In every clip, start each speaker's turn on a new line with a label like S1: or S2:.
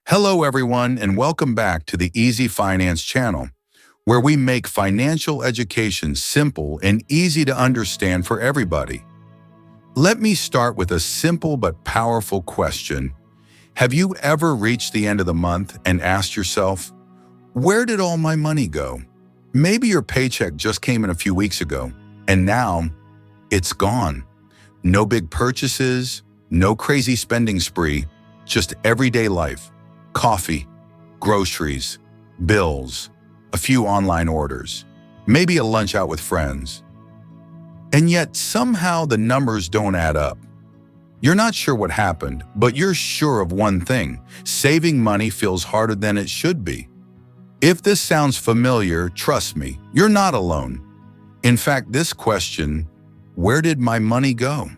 S1: Hello everyone and welcome back to the Easy Finance channel, where we make financial education simple and easy to understand for everybody. Let me start with a simple but powerful question. Have you ever reached the end of the month and asked yourself, where did all my money go? Maybe your paycheck just came in a few weeks ago, and now it's gone. No big purchases, no crazy spending spree, just everyday life. Coffee, groceries, bills, a few online orders, maybe a lunch out with friends. And yet somehow the numbers don't add up. You're not sure what happened, but you're sure of one thing: saving money feels harder than it should be. If this sounds familiar, trust me, you're not alone. In fact, this question, where did my money go,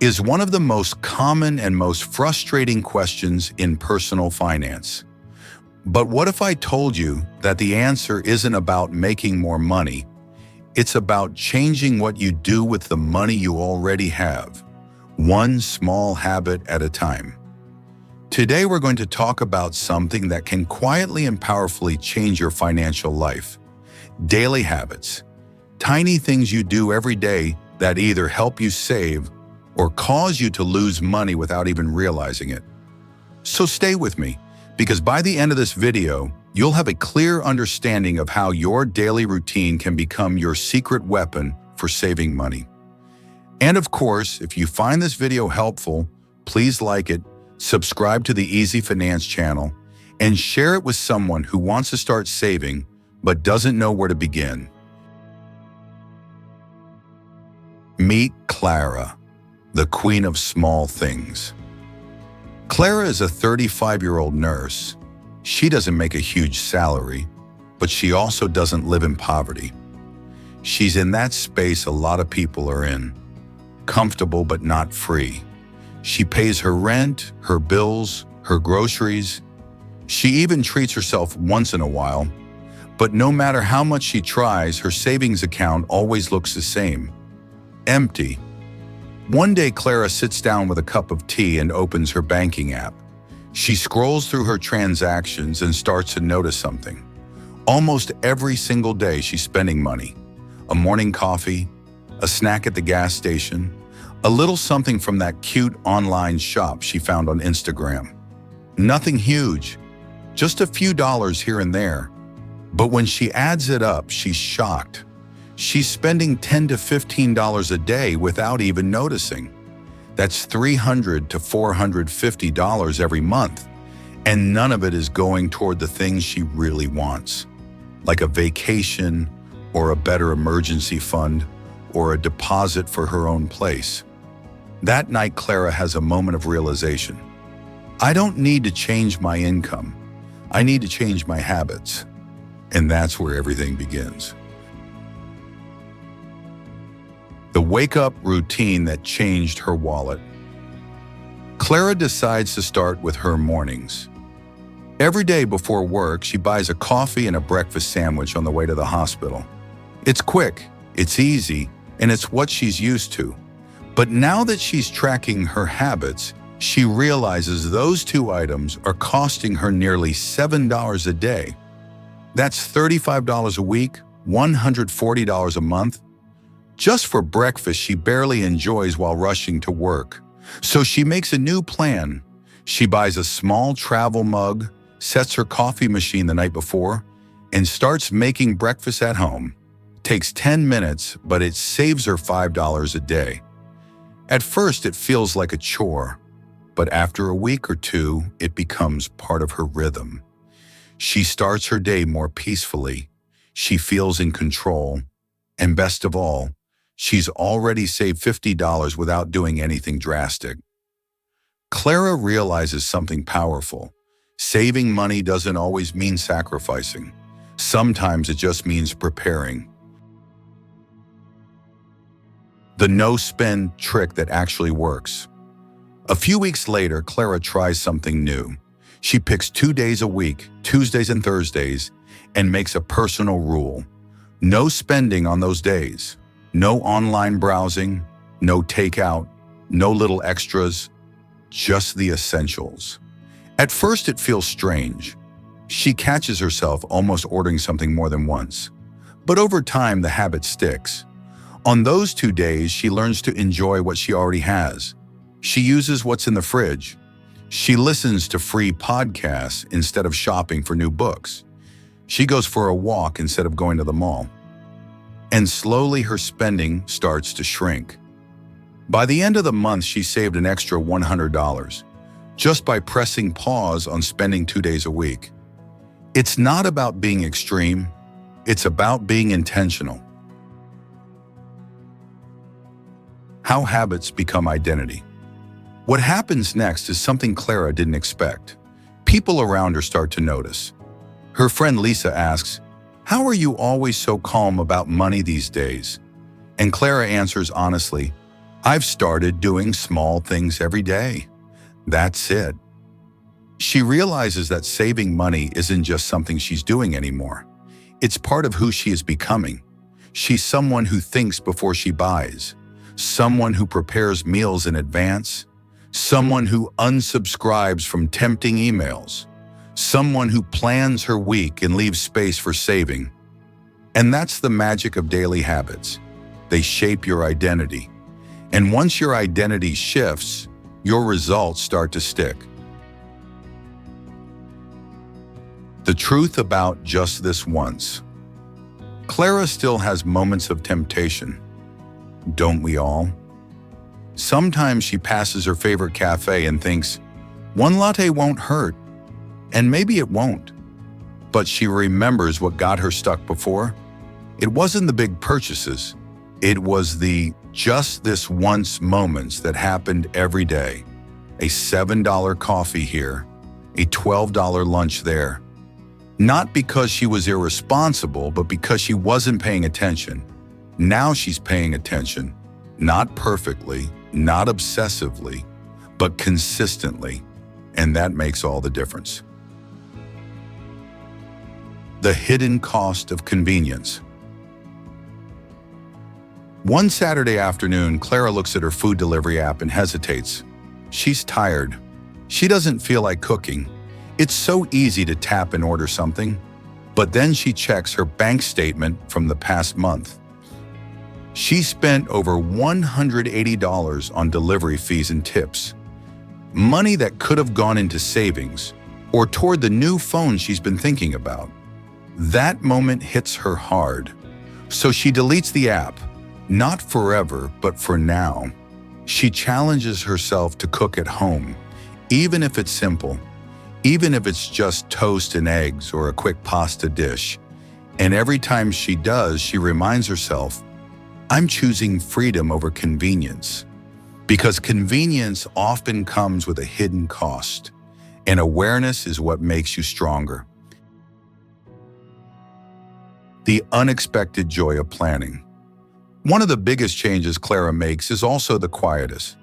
S1: is one of the most common and most frustrating questions in personal finance. But what if I told you that the answer isn't about making more money? It's about changing what you do with the money you already have, one small habit at a time. Today we're going to talk about something that can quietly and powerfully change your financial life. Daily habits. Tiny things you do every day that either help you save or cause you to lose money without even realizing it. So stay with me, because by the end of this video, you'll have a clear understanding of how your daily routine can become your secret weapon for saving money. And of course, if you find this video helpful, please like it, subscribe to the Easy Finance channel, and share it with someone who wants to start saving but doesn't know where to begin. Meet Clara, the queen of small things. Clara is a 35-year-old nurse. She doesn't make a huge salary, but she also doesn't live in poverty. She's in that space a lot of people are in, comfortable but not free. She pays her rent, her bills, her groceries. She even treats herself once in a while, but no matter how much she tries, her savings account always looks the same: empty. One day, Clara sits down with a cup of tea and opens her banking app. She scrolls through her transactions and starts to notice something. Almost every single day, she's spending money. A morning coffee, a snack at the gas station, a little something from that cute online shop she found on Instagram. Nothing huge, just a few dollars here and there. But when she adds it up, she's shocked. She's spending $10 to $15 a day without even noticing. That's $300 to $450 every month, and none of it is going toward the things she really wants, like a vacation or a better emergency fund or a deposit for her own place. That night, Clara has a moment of realization. I don't need to change my income. I need to change my habits. And that's where everything begins. The wake-up routine that changed her wallet. Clara decides to start with her mornings. Every day before work, she buys a coffee and a breakfast sandwich on the way to the hospital. It's quick, it's easy, and it's what she's used to. But now that she's tracking her habits, she realizes those two items are costing her nearly $7 a day. That's $35 a week, $140 a month. Just for breakfast she barely enjoys while rushing to work. So she makes a new plan. She buys a small travel mug, sets her coffee machine the night before, and starts making breakfast at home. Takes 10 minutes, but it saves her $5 a day. At first it feels like a chore, but after a week or two, it becomes part of her rhythm. She starts her day more peacefully. She feels in control. And best of all, she's already saved $50 without doing anything drastic. Clara realizes something powerful. Saving money doesn't always mean sacrificing. Sometimes it just means preparing. The no-spend trick that actually works. A few weeks later, Clara tries something new. She picks 2 days a week, Tuesdays and Thursdays, and makes a personal rule. No spending on those days. No online browsing, no takeout, no little extras, just the essentials. At first, it feels strange. She catches herself almost ordering something more than once. But over time, the habit sticks. On those 2 days, she learns to enjoy what she already has. She uses what's in the fridge. She listens to free podcasts instead of shopping for new books. She goes for a walk instead of going to the mall. And slowly her spending starts to shrink. By the end of the month, she saved an extra $100 just by pressing pause on spending 2 days a week. It's not about being extreme, it's about being intentional. How habits become identity. What happens next is something Clara didn't expect. People around her start to notice. Her friend Lisa asks, "How are you always so calm about money these days?" And Clara answers honestly, "I've started doing small things every day. That's it." She realizes that saving money isn't just something she's doing anymore. It's part of who she is becoming. She's someone who thinks before she buys, someone who prepares meals in advance, someone who unsubscribes from tempting emails, someone who plans her week and leaves space for saving. And that's the magic of daily habits. They shape your identity. And once your identity shifts, your results start to stick. The truth about just this once. Clara still has moments of temptation. Don't we all? Sometimes she passes her favorite cafe and thinks, one latte won't hurt, and maybe it won't. But she remembers what got her stuck before. It wasn't the big purchases. It was the just this once moments that happened every day. A $7 coffee here, a $12 lunch there. Not because she was irresponsible, but because she wasn't paying attention. Now she's paying attention, not perfectly, not obsessively, but consistently, and that makes all the difference. The hidden cost of convenience. One Saturday afternoon, Clara looks at her food delivery app and hesitates. She's tired. She doesn't feel like cooking. It's so easy to tap and order something. But then she checks her bank statement from the past month. She spent over $180 on delivery fees and tips. Money that could have gone into savings or toward the new phone she's been thinking about. That moment hits her hard. So she deletes the app, not forever, but for now. She challenges herself to cook at home, even if it's simple, even if it's just toast and eggs or a quick pasta dish. And every time she does, she reminds herself, I'm choosing freedom over convenience, because convenience often comes with a hidden cost, and awareness is what makes you stronger. The unexpected joy of planning. One of the biggest changes Clara makes is also the quietest.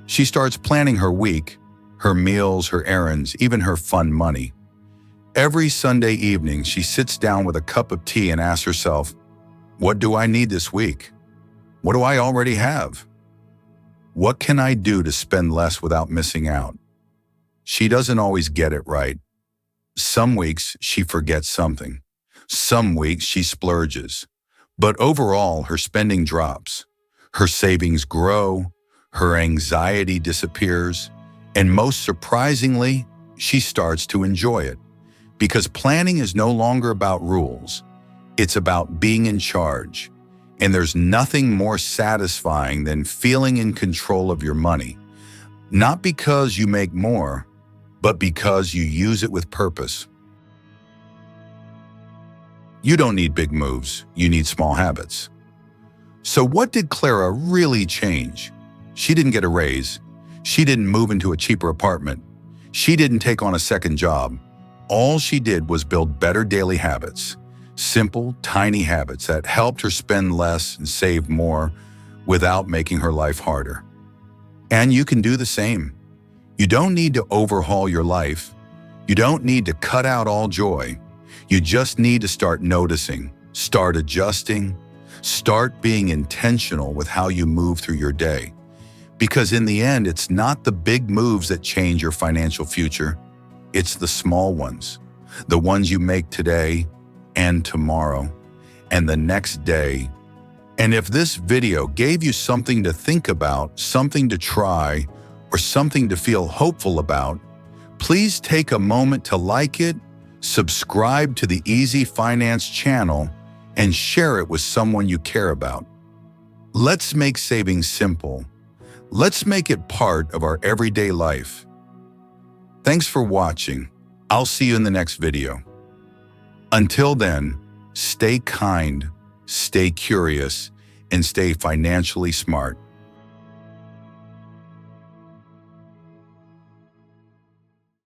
S1: She starts planning her week, her meals, her errands, even her fun money. Every Sunday evening, she sits down with a cup of tea and asks herself, what do I need this week? What do I already have? What can I do to spend less without missing out? She doesn't always get it right. Some weeks she forgets something. Some weeks she splurges. But overall, her spending drops. Her savings grow. Her anxiety disappears. And most surprisingly, she starts to enjoy it. Because planning is no longer about rules. It's about being in charge. And there's nothing more satisfying than feeling in control of your money. Not because you make more, but because you use it with purpose. You don't need big moves, you need small habits. So what did Clara really change? She didn't get a raise. She didn't move into a cheaper apartment. She didn't take on a second job. All she did was build better daily habits. Simple, tiny habits that helped her spend less and save more without making her life harder. And you can do the same. You don't need to overhaul your life. You don't need to cut out all joy. You just need to start noticing, start adjusting, start being intentional with how you move through your day. Because in the end, it's not the big moves that change your financial future. It's the small ones, the ones you make today and tomorrow and the next day. And if this video gave you something to think about, something to try, or something to feel hopeful about, please take a moment to like it, subscribe to the Easy Finance channel, and share it with someone you care about. Let's make saving simple. Let's make it part of our everyday life. Thanks for watching. I'll see you in the next video. Until then, stay kind, stay curious, and stay financially smart.